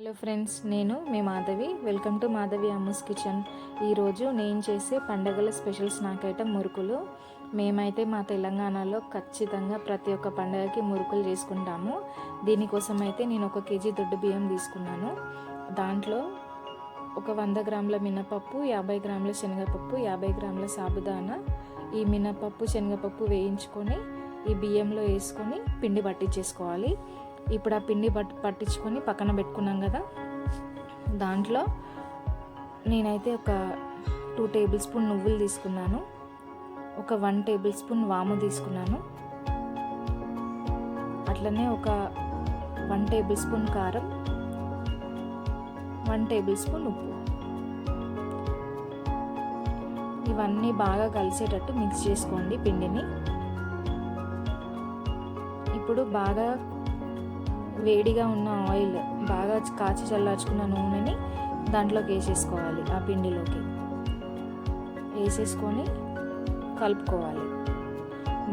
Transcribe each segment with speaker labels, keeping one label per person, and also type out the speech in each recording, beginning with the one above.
Speaker 1: Hello friends, నేను మీ Madhavi. Welcome to Madhavi Ammu's kitchen. ఈరోజు నేను చేసే పండగల స్పెషల్ స్నాక్ ఐటమ్ మురుకులు. మేమైతే మా తెలంగాణలో ఖచ్చితంగా ప్రతి ఒక్క పండగకి మురుకులు చేసుకుంటాము. దీనికోసం అయితే నేను 1 కేజీ దొడ్డు బియ్యం తీసుకున్నాను. దాంట్లో ఒక 100 గ్రాముల మినపప్పు, 50 గ్రాముల శనగపప్పు, 50 గ్రాముల సాబుదానా. ఈ మినపప్పు శనగపప్పు వేయించుకొని ఈ బియ్యంలో వేసుకొని పిండి పట్టించేసుకోవాలి. ఇప్పుడు ఆ పిండి పట్టించుకొని పక్కన పెట్టుకున్నాం కదా, దాంట్లో నేనైతే ఒక 2 టేబుల్ స్పూన్ నువ్వులు తీసుకున్నాను, ఒక 1 టేబుల్ స్పూన్ వాము తీసుకున్నాను, అట్లనే ఒక 1 టేబుల్ స్పూన్ కారం, 1 టేబుల్ స్పూన్ ఉప్పు. ఇవన్నీ బాగా కలిసేటట్టు మిక్స్ చేసుకోండి పిండిని. ఇప్పుడు బాగా వేడిగా ఉన్న ఆయిల్, బాగా కాచి చల్లార్చుకున్న నూనెని దాంట్లోకి వేసేసుకోవాలి. ఆ పిండిలోకి వేసేసుకొని కలుపుకోవాలి.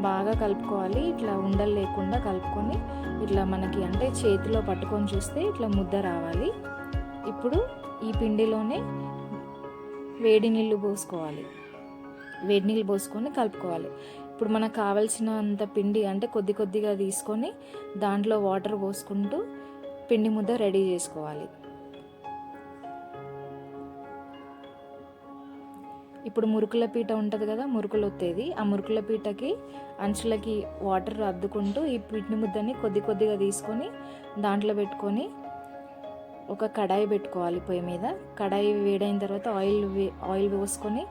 Speaker 1: బాగా కలుపుకోవాలి. ఇట్లా ఉండలు లేకుండా కలుపుకొని ఇట్లా మనకి అంటే చేతిలో పట్టుకొని చూస్తే ఇట్లా ముద్ద రావాలి. ఇప్పుడు ఈ పిండిలోనే వేడి నీళ్ళు పోసుకోవాలి. వేడి నీళ్ళు పోసుకొని కలుపుకోవాలి. ఇప్పుడు మనకు కావాల్సినంత పిండి అంటే కొద్ది కొద్దిగా తీసుకొని దాంట్లో వాటర్ పోసుకుంటూ పిండి ముద్ద రెడీ చేసుకోవాలి. ఇప్పుడు మురుకుల పీట ఉంటుంది కదా, మురుకులు ఒత్తేది, ఆ మురుకుల పీటకి అంచులకి వాటర్ అద్దుకుంటూ ఈ పిండి ముద్దని కొద్ది కొద్దిగా తీసుకొని దాంట్లో పెట్టుకొని ఒక కడాయి పెట్టుకోవాలి పొయ్యి మీద. కడాయి వేడైన తర్వాత ఆయిల్ పోసుకొని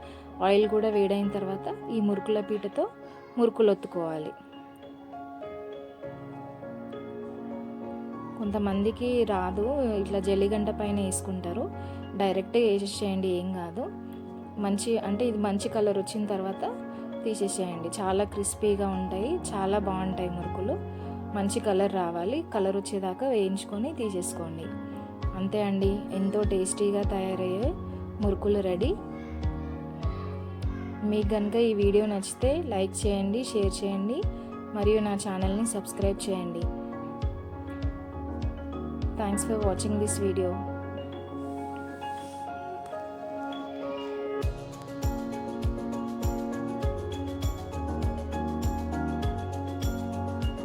Speaker 1: ఆయిల్ కూడా వేడైన తర్వాత ఈ మురుకుల పీటతో మురుకులు ఒత్తుకోవాలి. కొంతమందికి రాదు, ఇట్లా జల్లిగంట పైన వేసుకుంటారు. డైరెక్ట్గా వేసేసేయండి, ఏం కాదు. ఇది మంచి కలర్ వచ్చిన తర్వాత తీసేసేయండి. చాలా క్రిస్పీగా ఉంటాయి, చాలా బాగుంటాయి మురుకులు. మంచి కలర్ రావాలి, కలర్ వచ్చేదాకా వేయించుకొని తీసేసుకోండి. అంతే అండి, ఎంతో టేస్టీగా తయారయ్యే మురుకులు రెడీ. మీకు కనుక ఈ వీడియో నచ్చితే లైక్ చేయండి, షేర్ చేయండి, మరియు నా ఛానల్ని సబ్స్క్రైబ్ చేయండి. Thanks for watching this video.